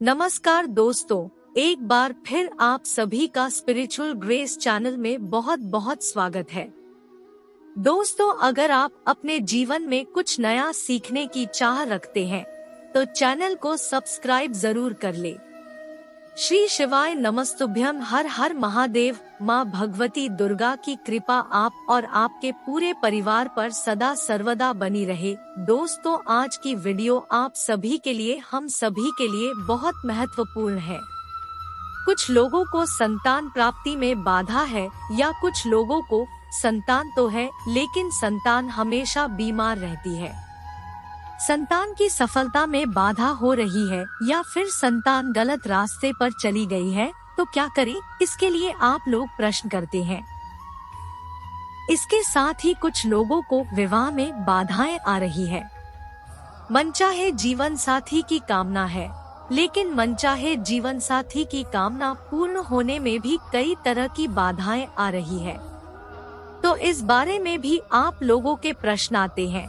नमस्कार दोस्तों, एक बार फिर आप सभी का स्पिरिचुअल ग्रेस चैनल में बहुत बहुत स्वागत है। दोस्तों, अगर आप अपने जीवन में कुछ नया सीखने की चाह रखते हैं तो चैनल को सब्सक्राइब जरूर कर ले। श्री शिवाय नमस्तुभ्यम। हर हर महादेव। माँ भगवती दुर्गा की कृपा आप और आपके पूरे परिवार पर सदा सर्वदा बनी रहे। दोस्तों, आज की वीडियो आप सभी के लिए, हम सभी के लिए बहुत महत्वपूर्ण है। कुछ लोगों को संतान प्राप्ति में बाधा है या कुछ लोगों को संतान तो है लेकिन संतान हमेशा बीमार रहती है। संतान की सफलता में बाधा हो रही है या फिर संतान गलत रास्ते पर चली गई है तो क्या करें, इसके लिए आप लोग प्रश्न करते हैं। इसके साथ ही कुछ लोगों को विवाह में बाधाएं आ रही है। मनचाहे जीवन साथी की कामना है, लेकिन मनचाहे जीवन साथी की कामना पूर्ण होने में भी कई तरह की बाधाएं आ रही है। तो इस बारे में भी आप लोगों के प्रश्न आते हैं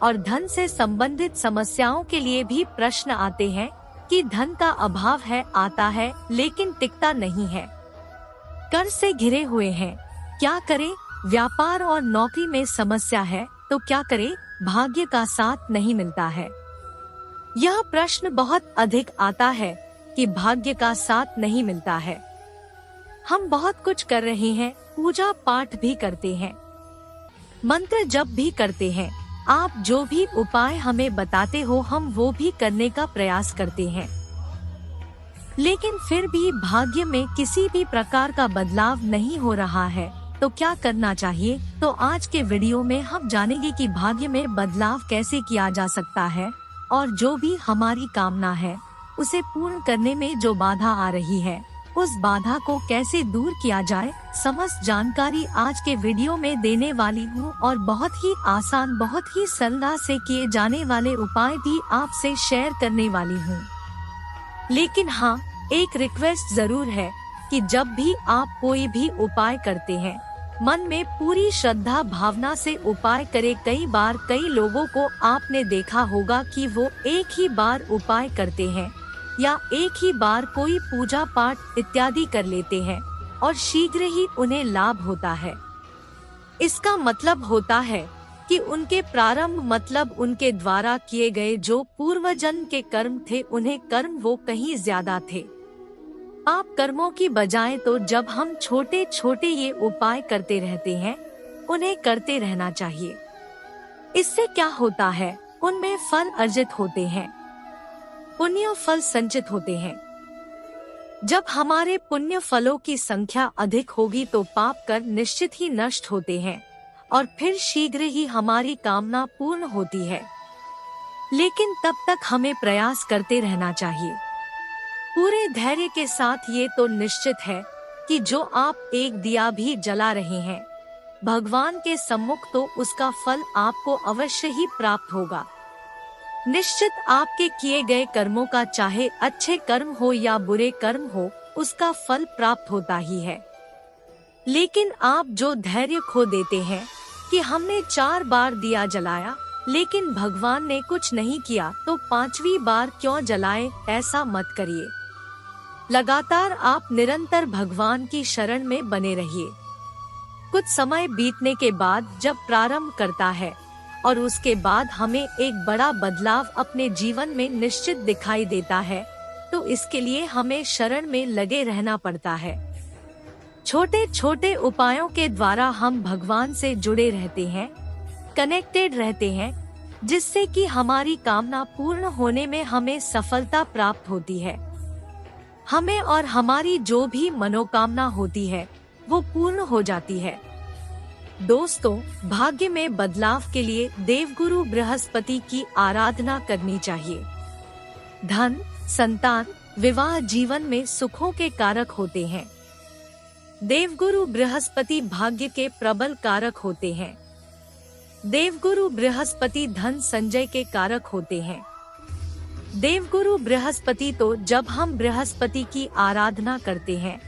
और धन से संबंधित समस्याओं के लिए भी प्रश्न आते हैं कि धन का अभाव है, आता है लेकिन टिकता नहीं है। कर्ज से घिरे हुए हैं, क्या करें? व्यापार और नौकरी में समस्या है तो क्या करें? भाग्य का साथ नहीं मिलता है। यह प्रश्न बहुत अधिक आता है कि भाग्य का साथ नहीं मिलता है। हम बहुत कुछ कर रहे हैं, पूजा पाठ भी करते हैं, मंत्र जप भी करते हैं, आप जो भी उपाय हमें बताते हो हम वो भी करने का प्रयास करते हैं, लेकिन फिर भी भाग्य में किसी भी प्रकार का बदलाव नहीं हो रहा है। तो क्या करना चाहिए? तो आज के वीडियो में हम जानेंगे कि भाग्य में बदलाव कैसे किया जा सकता है और जो भी हमारी कामना है उसे पूर्ण करने में जो बाधा आ रही है उस बाधा को कैसे दूर किया जाए। समस्त जानकारी आज के वीडियो में देने वाली हूँ और बहुत ही आसान, बहुत ही सरलता से किए जाने वाले उपाय भी आपसे शेयर करने वाली हूँ। लेकिन हाँ, एक रिक्वेस्ट जरूर है कि जब भी आप कोई भी उपाय करते हैं मन में पूरी श्रद्धा भावना से उपाय करें। कई बार कई लोगों को आपने देखा होगा कि वो एक ही बार उपाय करते हैं या एक ही बार कोई पूजा पाठ इत्यादि कर लेते हैं और शीघ्र ही उन्हें लाभ होता है। इसका मतलब होता है कि उनके प्रारंभ, मतलब उनके द्वारा किए गए जो पूर्व जन्म के कर्म थे, उन्हें कर्म वो कहीं ज्यादा थे। आप कर्मों की बजाय तो जब हम छोटे छोटे ये उपाय करते रहते हैं उन्हें करते रहना चाहिए। इससे क्या होता है, उनमें फल अर्जित होते हैं, पुण्य फल संचित होते हैं। जब हमारे पुण्य फलों की संख्या अधिक होगी तो पाप कर निश्चित ही नष्ट होते हैं और फिर शीघ्र ही हमारी कामना पूर्ण होती है। लेकिन तब तक हमें प्रयास करते रहना चाहिए पूरे धैर्य के साथ। ये तो निश्चित है कि जो आप एक दिया भी जला रहे हैं भगवान के सम्मुख तो उसका फल आपको अवश्य ही प्राप्त होगा। निश्चित आपके किए गए कर्मों का, चाहे अच्छे कर्म हो या बुरे कर्म हो, उसका फल प्राप्त होता ही है। लेकिन आप जो धैर्य खो देते हैं कि हमने 4 बार दिया जलाया लेकिन भगवान ने कुछ नहीं किया तो 5वीं बार क्यों जलाएं, ऐसा मत करिए। लगातार आप निरंतर भगवान की शरण में बने रहिए। कुछ समय बीतने के बाद जब प्रारंभ करता है और उसके बाद हमें एक बड़ा बदलाव अपने जीवन में निश्चित दिखाई देता है तो इसके लिए हमें शरण में लगे रहना पड़ता है। छोटे छोटे उपायों के द्वारा हम भगवान से जुड़े रहते हैं, कनेक्टेड रहते हैं, जिससे कि हमारी कामना पूर्ण होने में हमें सफलता प्राप्त होती है। हमें और हमारी जो भी मनोकामना होती है वो पूर्ण हो जाती है। दोस्तों, भाग्य में बदलाव के लिए देवगुरु बृहस्पति की आराधना करनी चाहिए। धन, संतान, विवाह जीवन में सुखों के कारक होते हैं। देवगुरु बृहस्पति भाग्य के प्रबल कारक होते हैं। देवगुरु बृहस्पति धन संचय के कारक होते हैं। देवगुरु बृहस्पति तो जब हम बृहस्पति की आराधना करते हैं,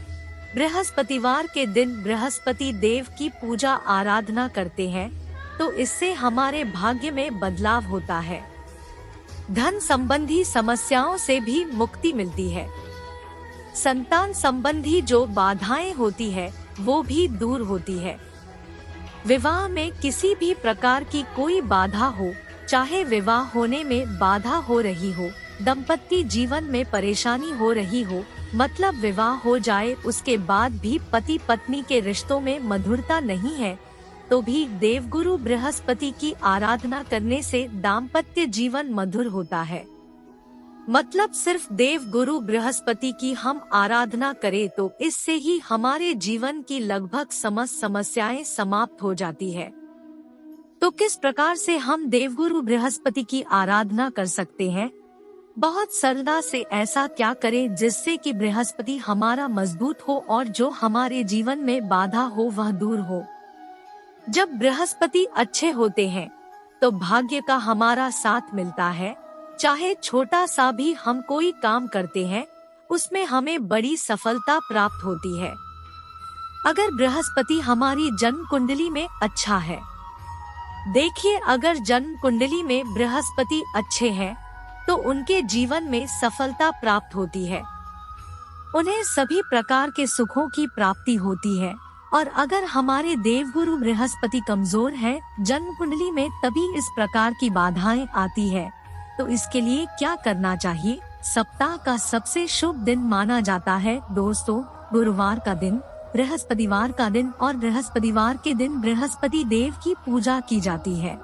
बृहस्पतिवार के दिन बृहस्पति देव की पूजा आराधना करते हैं तो इससे हमारे भाग्य में बदलाव होता है। धन संबंधी समस्याओं से भी मुक्ति मिलती है। संतान संबंधी जो बाधाएं होती है वो भी दूर होती है। विवाह में किसी भी प्रकार की कोई बाधा हो, चाहे विवाह होने में बाधा हो रही हो, दंपत्ति जीवन में परेशानी हो रही हो, मतलब विवाह हो जाए उसके बाद भी पति पत्नी के रिश्तों में मधुरता नहीं है, तो भी देवगुरु बृहस्पति की आराधना करने से दाम्पत्य जीवन मधुर होता है। मतलब सिर्फ देवगुरु बृहस्पति की हम आराधना करें तो इससे ही हमारे जीवन की लगभग समस्त समस्याएं समाप्त हो जाती है। तो किस प्रकार से हम देवगुरु बृहस्पति की आराधना कर सकते हैं? बहुत सरलता से ऐसा क्या करें जिससे कि बृहस्पति हमारा मजबूत हो और जो हमारे जीवन में बाधा हो वह दूर हो। जब बृहस्पति अच्छे होते हैं तो भाग्य का हमारा साथ मिलता है। चाहे छोटा सा भी हम कोई काम करते हैं उसमें हमें बड़ी सफलता प्राप्त होती है। अगर बृहस्पति हमारी जन्म कुंडली में अच्छा है, देखिए अगर जन्म कुंडली में बृहस्पति अच्छे हैं तो उनके जीवन में सफलता प्राप्त होती है, उन्हें सभी प्रकार के सुखों की प्राप्ति होती है। और अगर हमारे देवगुरु बृहस्पति कमजोर है जन्म कुंडली में, तभी इस प्रकार की बाधाएं आती है। तो इसके लिए क्या करना चाहिए? सप्ताह का सबसे शुभ दिन माना जाता है दोस्तों गुरुवार का दिन, बृहस्पतिवार का दिन, और बृहस्पतिवार के दिन बृहस्पति देव की पूजा की जाती है।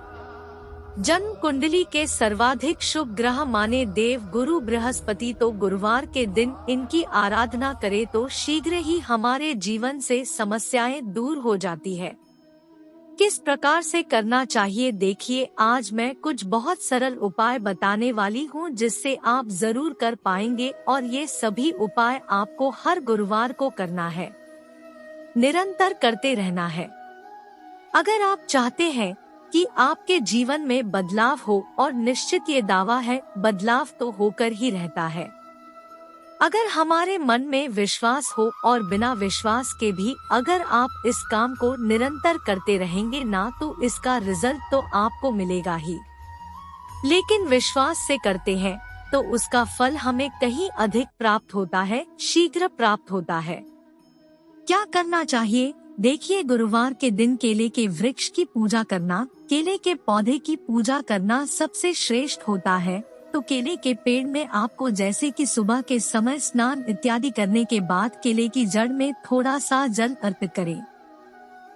जन्म कुंडली के सर्वाधिक शुभ ग्रह माने देव गुरु बृहस्पति, तो गुरुवार के दिन इनकी आराधना करें तो शीघ्र ही हमारे जीवन से समस्याएं दूर हो जाती है। किस प्रकार से करना चाहिए देखिए, आज मैं कुछ बहुत सरल उपाय बताने वाली हूँ जिससे आप जरूर कर पाएंगे और ये सभी उपाय आपको हर गुरुवार को करना है, निरंतर करते रहना है। अगर आप चाहते हैं कि आपके जीवन में बदलाव हो, और निश्चित ये दावा है बदलाव तो होकर ही रहता है। अगर हमारे मन में विश्वास हो और बिना विश्वास के भी अगर आप इस काम को निरंतर करते रहेंगे ना, तो इसका रिजल्ट तो आपको मिलेगा ही, लेकिन विश्वास से करते हैं तो उसका फल हमें कहीं अधिक प्राप्त होता है, शीघ्र प्राप्त होता है। क्या करना चाहिए देखिए, गुरुवार के दिन केले के वृक्ष की पूजा करना, केले के पौधे की पूजा करना सबसे श्रेष्ठ होता है। तो केले के पेड़ में आपको जैसे कि सुबह के समय स्नान इत्यादि करने के बाद केले की जड़ में थोड़ा सा जल अर्पित करें।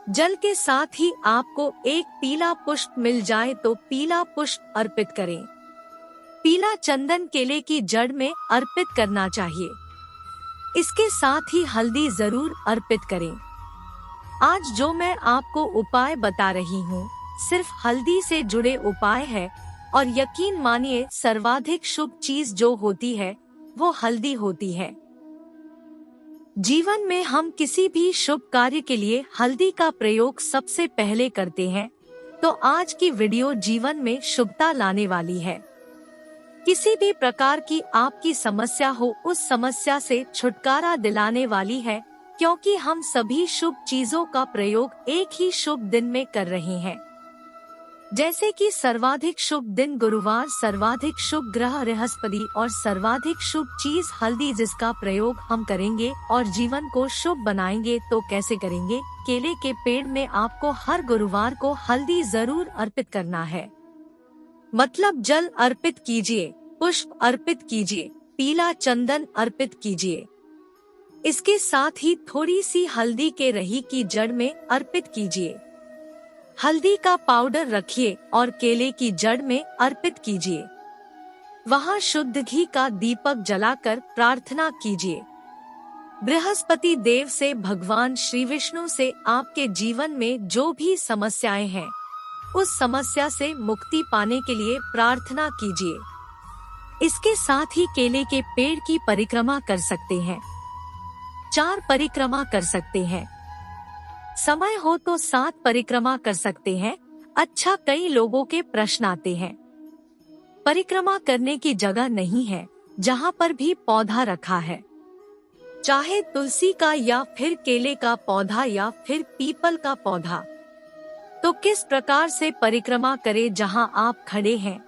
जल के साथ ही आपको एक पीला पुष्प मिल जाए तो पीला पुष्प अर्पित करें। पीला चंदन केले की जड़ में अर्पित करना चाहिए। इसके साथ ही हल्दी जरूर अर्पित करें। आज जो मैं आपको उपाय बता रही हूँ सिर्फ हल्दी से जुड़े उपाय है, और यकीन मानिए सर्वाधिक शुभ चीज जो होती है वो हल्दी होती है। जीवन में हम किसी भी शुभ कार्य के लिए हल्दी का प्रयोग सबसे पहले करते हैं। तो आज की वीडियो जीवन में शुभता लाने वाली है। किसी भी प्रकार की आपकी समस्या हो उस समस्या से छुटकारा दिलाने वाली है, क्योंकि हम सभी शुभ चीजों का प्रयोग एक ही शुभ दिन में कर रहे हैं। जैसे कि सर्वाधिक शुभ दिन गुरुवार, सर्वाधिक शुभ ग्रह बृहस्पति और सर्वाधिक शुभ चीज हल्दी, जिसका प्रयोग हम करेंगे और जीवन को शुभ बनाएंगे। तो कैसे करेंगे? केले के पेड़ में आपको हर गुरुवार को हल्दी जरूर अर्पित करना है। मतलब जल अर्पित कीजिए, पुष्प अर्पित कीजिए, पीला चंदन अर्पित कीजिए। इसके साथ ही थोड़ी सी हल्दी के रही की जड़ में अर्पित कीजिए। हल्दी का पाउडर रखिए और केले की जड़ में अर्पित कीजिए। वहां शुद्ध घी का दीपक जलाकर प्रार्थना कीजिए। बृहस्पति देव से, भगवान श्री विष्णु से आपके जीवन में जो भी समस्याएं हैं उस समस्या से मुक्ति पाने के लिए प्रार्थना कीजिए। इसके साथ ही केले के पेड़ की परिक्रमा कर सकते हैं, 4 परिक्रमा कर सकते हैं। समय हो तो 7 परिक्रमा कर सकते हैं। अच्छा, कई लोगों के प्रश्न आते हैं परिक्रमा करने की जगह नहीं है जहाँ पर भी पौधा रखा है, चाहे तुलसी का या फिर केले का पौधा या फिर पीपल का पौधा, तो किस प्रकार से परिक्रमा करें जहाँ आप खड़े हैं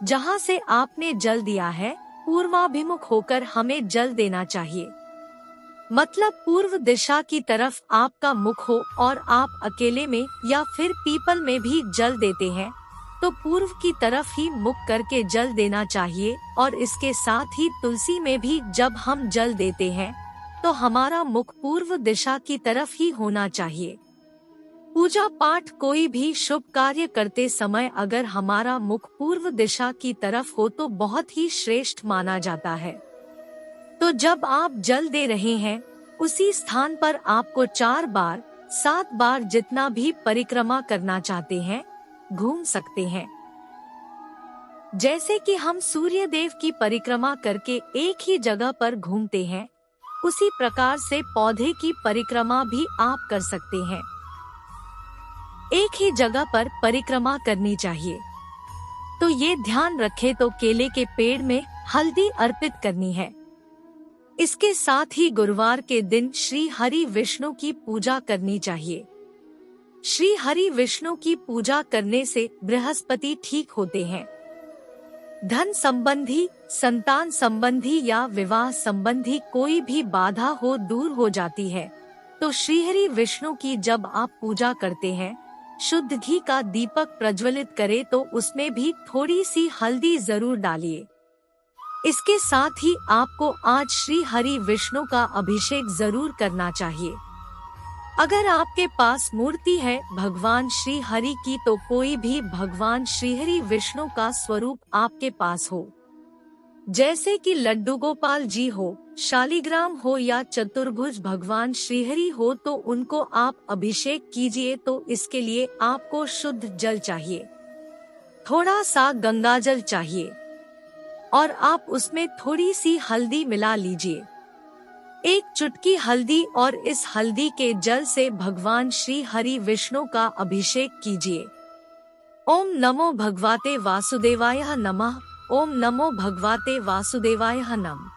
जहाँ से आपने जल दिया है पूर्वाभिमुख होकर हमें जल देना चाहिए। मतलब पूर्व दिशा की तरफ आपका मुख हो और आप अकेले में या फिर पीपल में भी जल देते हैं तो पूर्व की तरफ ही मुख करके जल देना चाहिए। और इसके साथ ही तुलसी में भी जब हम जल देते हैं तो हमारा मुख पूर्व दिशा की तरफ ही होना चाहिए। पूजा पाठ कोई भी शुभ कार्य करते समय अगर हमारा मुख पूर्व दिशा की तरफ हो तो बहुत ही श्रेष्ठ माना जाता है। तो जब आप जल दे रहे हैं उसी स्थान पर आपको 4 बार 7 बार जितना भी परिक्रमा करना चाहते हैं घूम सकते हैं। जैसे कि हम सूर्य देव की परिक्रमा करके एक ही जगह पर घूमते हैं उसी प्रकार से पौधे की परिक्रमा भी आप कर सकते हैं। एक ही जगह पर परिक्रमा करनी चाहिए। तो ये ध्यान रखें तो केले के पेड़ में हल्दी अर्पित करनी है। इसके साथ ही गुरुवार के दिन श्री हरि विष्णु की पूजा करनी चाहिए। श्री हरि विष्णु की पूजा करने से बृहस्पति ठीक होते हैं। धन संबंधी, संतान संबंधी या विवाह संबंधी कोई भी बाधा हो दूर हो जाती है। तो श्री हरि विष्णु की जब आप पूजा करते हैं शुद्ध घी का दीपक प्रज्वलित करें तो उसमें भी थोड़ी सी हल्दी जरूर डालिए। इसके साथ ही आपको आज श्री हरि विष्णु का अभिषेक जरूर करना चाहिए। अगर आपके पास मूर्ति है भगवान श्री हरि की तो कोई भी भगवान श्री हरि विष्णु का स्वरूप आपके पास हो, जैसे कि लड्डू गोपाल जी हो, शालिग्राम हो या चतुर्भुज भगवान श्रीहरि हो तो उनको आप अभिषेक कीजिए। तो इसके लिए आपको शुद्ध जल चाहिए, थोड़ा सा गंगा जल चाहिए और आप उसमें थोड़ी सी हल्दी मिला लीजिए। एक चुटकी हल्दी और इस हल्दी के जल से भगवान श्री हरि विष्णु का अभिषेक कीजिए। ओम नमो भगवते वासुदेवाय नमः। ओम नमो भगवते वासुदेवाय नमः।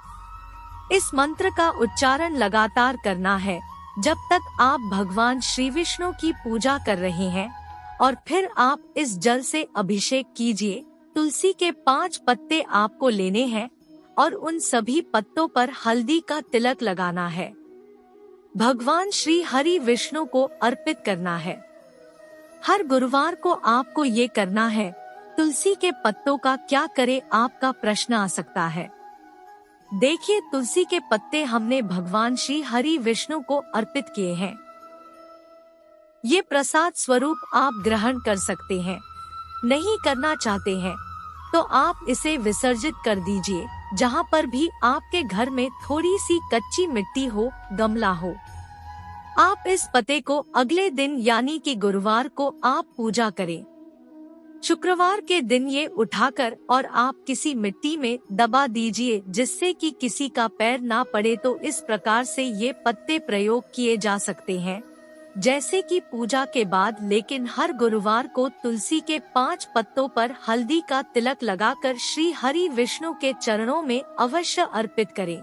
इस मंत्र का उच्चारण लगातार करना है जब तक आप भगवान श्री विष्णु की पूजा कर रहे हैं और फिर आप इस जल से अभिषेक कीजिए। तुलसी के 5 पत्ते आपको लेने हैं और उन सभी पत्तों पर हल्दी का तिलक लगाना है। भगवान श्री हरि विष्णु को अर्पित करना है। हर गुरुवार को आपको ये करना है। तुलसी के पत्तों का क्या करे आपका प्रश्न आ सकता है। देखिए तुलसी के पत्ते हमने भगवान श्री हरि विष्णु को अर्पित किए हैं। ये प्रसाद स्वरूप आप ग्रहण कर सकते हैं। नहीं करना चाहते हैं तो आप इसे विसर्जित कर दीजिए। जहाँ पर भी आपके घर में थोड़ी सी कच्ची मिट्टी हो, गमला हो, आप इस पत्ते को अगले दिन यानी कि गुरुवार को आप पूजा करें। शुक्रवार के दिन ये उठाकर और आप किसी मिट्टी में दबा दीजिए जिससे कि किसी का पैर ना पड़े। तो इस प्रकार से ये पत्ते प्रयोग किए जा सकते हैं जैसे कि पूजा के बाद। लेकिन हर गुरुवार को तुलसी के 5 पत्तों पर हल्दी का तिलक लगाकर श्री हरि विष्णु के चरणों में अवश्य अर्पित करें।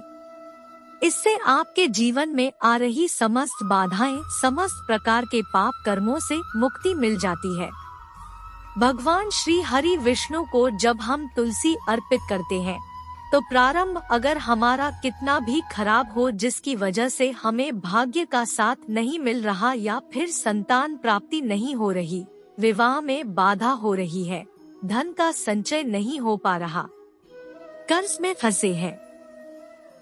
इससे आपके जीवन में आ रही समस्त बाधाएं, समस्त प्रकार के पाप कर्मों से मुक्ति मिल जाती है। भगवान श्री हरि विष्णु को जब हम तुलसी अर्पित करते हैं तो प्रारंभ अगर हमारा कितना भी खराब हो, जिसकी वजह से हमें भाग्य का साथ नहीं मिल रहा या फिर संतान प्राप्ति नहीं हो रही, विवाह में बाधा हो रही है, धन का संचय नहीं हो पा रहा, कर्ज में फंसे हैं,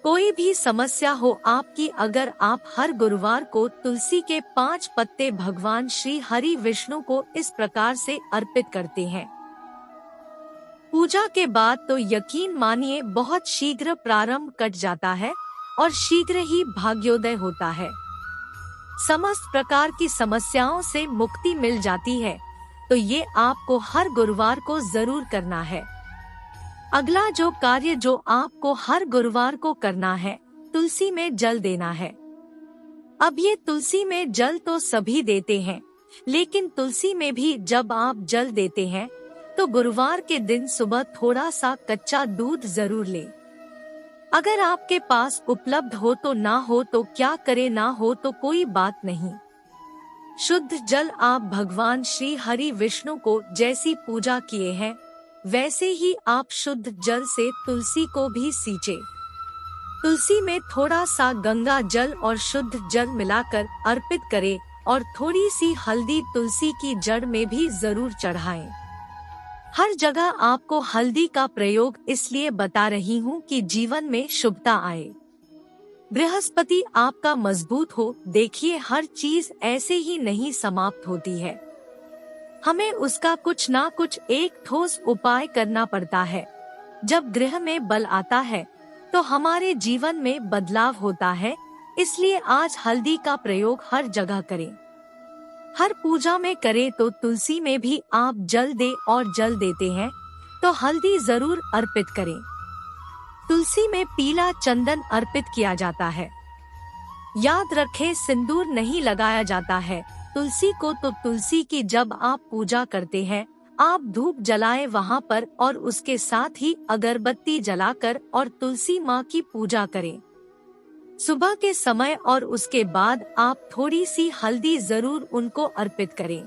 कोई भी समस्या हो आपकी, अगर आप हर गुरुवार को तुलसी के 5 पत्ते भगवान श्री हरि विष्णु को इस प्रकार से अर्पित करते हैं, पूजा के बाद तो यकीन मानिए बहुत शीघ्र प्रारंभ कट जाता है और शीघ्र ही भाग्योदय होता है। समस्त प्रकार की समस्याओं से मुक्ति मिल जाती है। तो ये आपको हर गुरुवार को जरूर करना है। अगला जो कार्य जो आपको हर गुरुवार को करना है, तुलसी में जल देना है। अब ये तुलसी में जल तो सभी देते हैं, लेकिन तुलसी में भी जब आप जल देते हैं तो गुरुवार के दिन सुबह थोड़ा सा कच्चा दूध जरूर लें। अगर आपके पास उपलब्ध हो तो, ना हो तो क्या करे, ना हो तो कोई बात नहीं। शुद्ध जल आप भगवान श्री हरि विष्णु को जैसी पूजा किए हैं वैसे ही आप शुद्ध जल से तुलसी को भी सींचे। तुलसी में थोड़ा सा गंगा जल और शुद्ध जल मिलाकर अर्पित करें और थोड़ी सी हल्दी तुलसी की जड़ में भी जरूर चढ़ाएं। हर जगह आपको हल्दी का प्रयोग इसलिए बता रही हूँ कि जीवन में शुभता आए, बृहस्पति आपका मजबूत हो। देखिए, हर चीज ऐसे ही नहीं समाप्त होती है, हमें उसका कुछ ना कुछ एक ठोस उपाय करना पड़ता है। जब ग्रह में बल आता है तो हमारे जीवन में बदलाव होता है। इसलिए आज हल्दी का प्रयोग हर जगह करें, हर पूजा में करें। तो तुलसी में भी आप जल दे और जल देते हैं तो हल्दी जरूर अर्पित करें। तुलसी में पीला चंदन अर्पित किया जाता है। याद रखें, सिंदूर नहीं लगाया जाता है तुलसी को। तो तुलसी की जब आप पूजा करते हैं, आप धूप जलाएं वहाँ पर और उसके साथ ही अगरबत्ती जलाकर और तुलसी माँ की पूजा करें। सुबह के समय और उसके बाद आप थोड़ी सी हल्दी जरूर उनको अर्पित करें।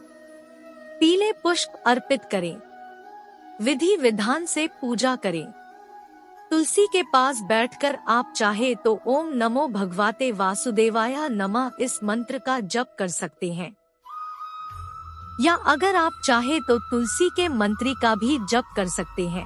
पीले पुष्प अर्पित करें। विधि विधान से पूजा करें। तुलसी के पास बैठकर आप चाहे तो ओम नमो भगवते वासुदेवाय नमः इस मंत्र का जप कर सकते हैं, या अगर आप चाहे तो तुलसी के मंत्री का भी जप कर सकते हैं।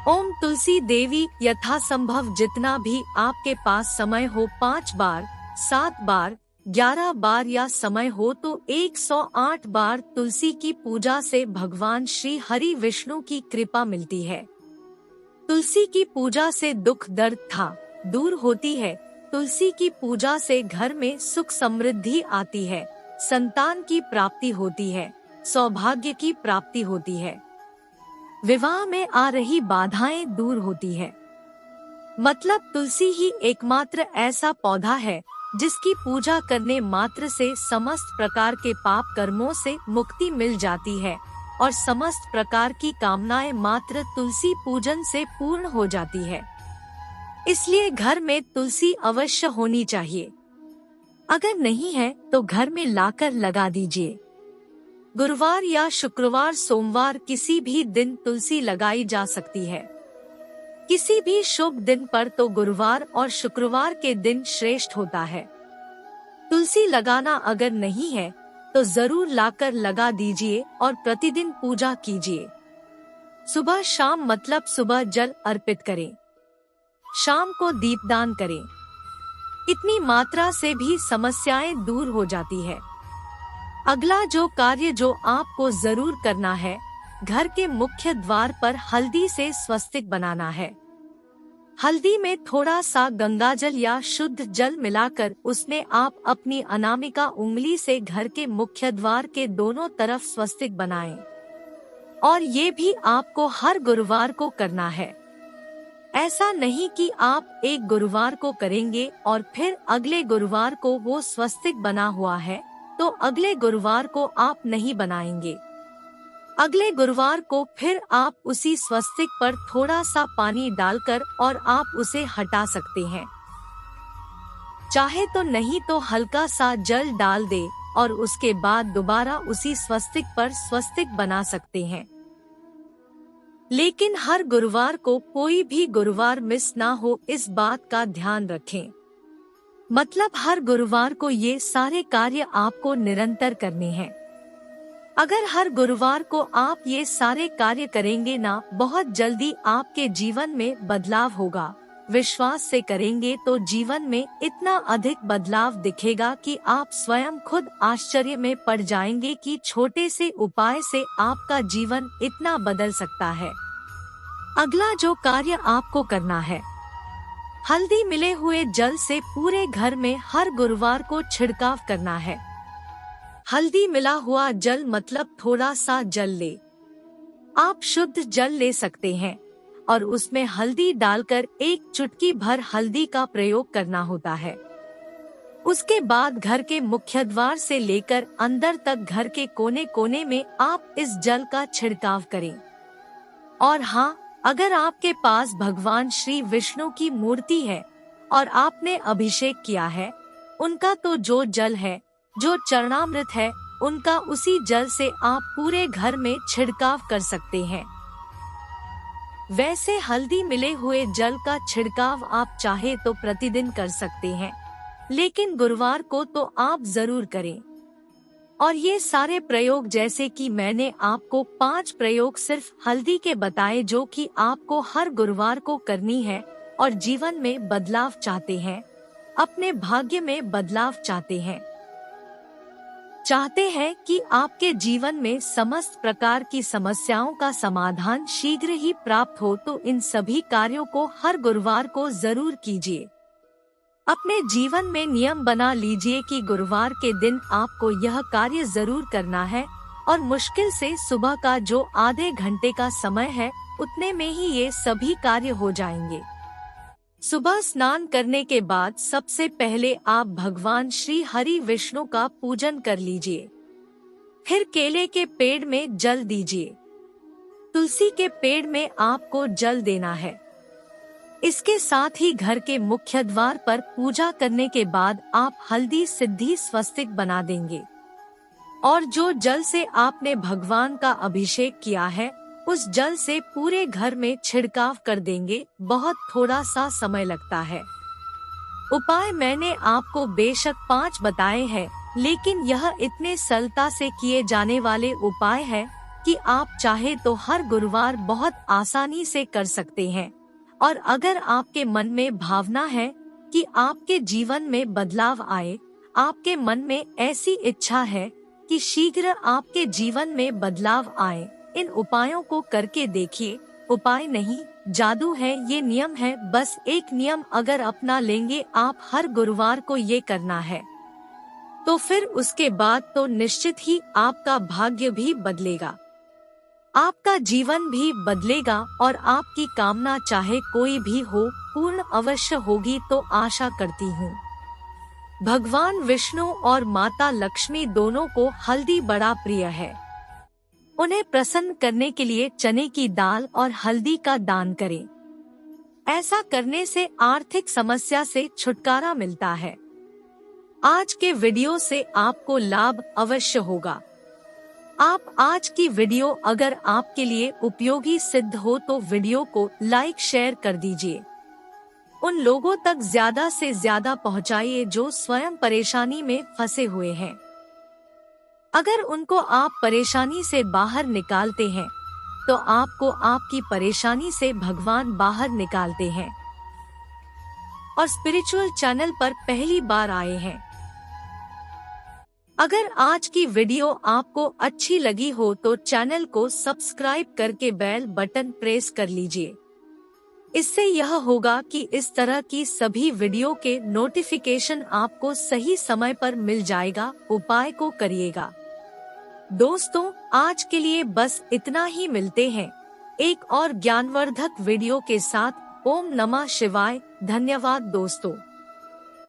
ओम तुलसी देवी यथासंभव जितना भी आपके पास समय हो, 5 बार, 7 बार, 11 बार या समय हो तो 108 बार तुलसी की पूजा से भगवान श्री हरि विष्णु की कृपा मिलती है। तुलसी की पूजा से दुख दर्द था दूर होती है। तुलसी की पूजा से घर में सुख समृद्धि आती है, संतान की प्राप्ति होती है, सौभाग्य की प्राप्ति होती है, विवाह में आ रही बाधाएं दूर होती है। मतलब तुलसी ही एकमात्र ऐसा पौधा है जिसकी पूजा करने मात्र से समस्त प्रकार के पाप कर्मों से मुक्ति मिल जाती है और समस्त प्रकार की कामनाएं मात्र तुलसी पूजन से पूर्ण हो जाती है। इसलिए घर में तुलसी अवश्य होनी चाहिए। अगर नहीं है तो घर में लाकर लगा दीजिए। गुरुवार या शुक्रवार, सोमवार किसी भी दिन तुलसी लगाई जा सकती है। किसी भी शुभ दिन पर तो गुरुवार और शुक्रवार के दिन श्रेष्ठ होता है। तुलसी लगाना अगर नहीं है तो जरूर लाकर लगा दीजिए और प्रतिदिन पूजा कीजिए। सुबह शाम, मतलब सुबह जल अर्पित करें, शाम को दीपदान करें। इतनी मात्रा से भी समस्याएं दूर हो जाती है। अगला जो कार्य जो आपको जरूर करना है, घर के मुख्य द्वार पर हल्दी से स्वस्तिक बनाना है। हल्दी में थोड़ा सा गंगाजल या शुद्ध जल मिलाकर उसमें आप अपनी अनामिका उंगली से घर के मुख्य द्वार के दोनों तरफ स्वस्तिक बनाएं। और ये भी आपको हर गुरुवार को करना है। ऐसा नहीं कि आप एक गुरुवार को करेंगे और फिर अगले गुरुवार को वो स्वस्तिक बना हुआ है तो अगले गुरुवार को आप नहीं बनाएंगे। अगले गुरुवार को फिर आप उसी स्वस्तिक पर थोड़ा सा पानी डालकर और आप उसे हटा सकते हैं। चाहे तो नहीं तो हल्का सा जल डाल दे और उसके बाद दोबारा उसी स्वस्तिक पर स्वस्तिक बना सकते हैं। लेकिन हर गुरुवार को कोई भी गुरुवार मिस ना हो, इस बात का ध्यान रखें। मतलब हर गुरुवार को ये सारे कार्य आपको निरंतर करने हैं। अगर हर गुरुवार को आप ये सारे कार्य करेंगे ना, बहुत जल्दी आपके जीवन में बदलाव होगा। विश्वास से करेंगे तो जीवन में इतना अधिक बदलाव दिखेगा कि आप स्वयं खुद आश्चर्य में पड़ जाएंगे कि छोटे से उपाय से आपका जीवन इतना बदल सकता है। अगला जो कार्य आपको करना है, हल्दी मिले हुए जल से पूरे घर में हर गुरुवार को छिड़काव करना है। हल्दी मिला हुआ जल मतलब थोड़ा सा जल ले, आप शुद्ध जल ले सकते हैं और उसमें हल्दी डालकर एक चुटकी भर हल्दी का प्रयोग करना होता है। उसके बाद घर के मुख्य द्वार से लेकर अंदर तक घर के कोने कोने में आप इस जल का छिड़काव करें। और हाँ, अगर आपके पास भगवान श्री विष्णु की मूर्ति है और आपने अभिषेक किया है, उनका तो जो जल है, जो चरणामृत है, उनका उसी जल से आप पूरे घर में छिड़काव कर सकते हैं। वैसे हल्दी मिले हुए जल का छिड़काव आप चाहे तो प्रतिदिन कर सकते हैं, लेकिन गुरुवार को तो आप जरूर करें। और ये सारे प्रयोग जैसे कि मैंने आपको 5 प्रयोग सिर्फ हल्दी के बताए जो कि आपको हर गुरुवार को करनी है, और जीवन में बदलाव चाहते हैं, अपने भाग्य में बदलाव चाहते हैं कि आपके जीवन में समस्त प्रकार की समस्याओं का समाधान शीघ्र ही प्राप्त हो, तो इन सभी कार्यों को हर गुरुवार को जरूर कीजिए। अपने जीवन में नियम बना लीजिए कि गुरुवार के दिन आपको यह कार्य जरूर करना है, और मुश्किल से सुबह का जो आधे घंटे का समय है उतने में ही ये सभी कार्य हो जाएंगे। सुबह स्नान करने के बाद सबसे पहले आप भगवान श्री हरि विष्णु का पूजन कर लीजिए। फिर केले के पेड़ में जल दीजिए। तुलसी के पेड़ में आपको जल देना है। इसके साथ ही घर के मुख्य द्वार पर पूजा करने के बाद आप हल्दी सिद्धि स्वस्तिक बना देंगे, और जो जल से आपने भगवान का अभिषेक किया है उस जल से पूरे घर में छिड़काव कर देंगे। बहुत थोड़ा सा समय लगता है। उपाय मैंने आपको बेशक 5 बताए हैं, लेकिन यह इतने सरलता से किए जाने वाले उपाय है कि आप चाहे तो हर गुरुवार बहुत आसानी से कर सकते हैं। और अगर आपके मन में भावना है कि आपके जीवन में बदलाव आए, आपके मन में ऐसी इच्छा है कि शीघ्र आपके जीवन में बदलाव आए, इन उपायों को करके देखिए। उपाय नहीं, जादू है, ये नियम है। बस एक नियम अगर अपना लेंगे आप हर गुरुवार को ये करना है, तो फिर उसके बाद तो निश्चित ही आपका भाग्य भी बदलेगा, आपका जीवन भी बदलेगा, और आपकी कामना चाहे कोई भी हो पूर्ण अवश्य होगी। तो आशा करती हूँ भगवान विष्णु और माता लक्ष्मी दोनों को हल्दी बड़ा प्रिय है। उन्हें प्रसन्न करने के लिए चने की दाल और हल्दी का दान करें। ऐसा करने से आर्थिक समस्या से छुटकारा मिलता है। आज के वीडियो से आपको लाभ अवश्य होगा। आप आज की वीडियो अगर आपके लिए उपयोगी सिद्ध हो तो वीडियो को लाइक शेयर कर दीजिए। उन लोगों तक ज्यादा से ज्यादा पहुंचाइए जो स्वयं परेशानी में फंसे हुए हैं। अगर उनको आप परेशानी से बाहर निकालते हैं तो आपको आपकी परेशानी से भगवान बाहर निकालते हैं। और स्पिरिचुअल चैनल पर पहली बार आए हैं, अगर आज की वीडियो आपको अच्छी लगी हो तो चैनल को सब्सक्राइब करके बेल बटन प्रेस कर लीजिए। इससे यह होगा कि इस तरह की सभी वीडियो के नोटिफिकेशन आपको सही समय पर मिल जाएगा। उपाय को करिएगा। दोस्तों, आज के लिए बस इतना ही। मिलते हैं एक और ज्ञानवर्धक वीडियो के साथ। ओम नमः शिवाय। धन्यवाद दोस्तों।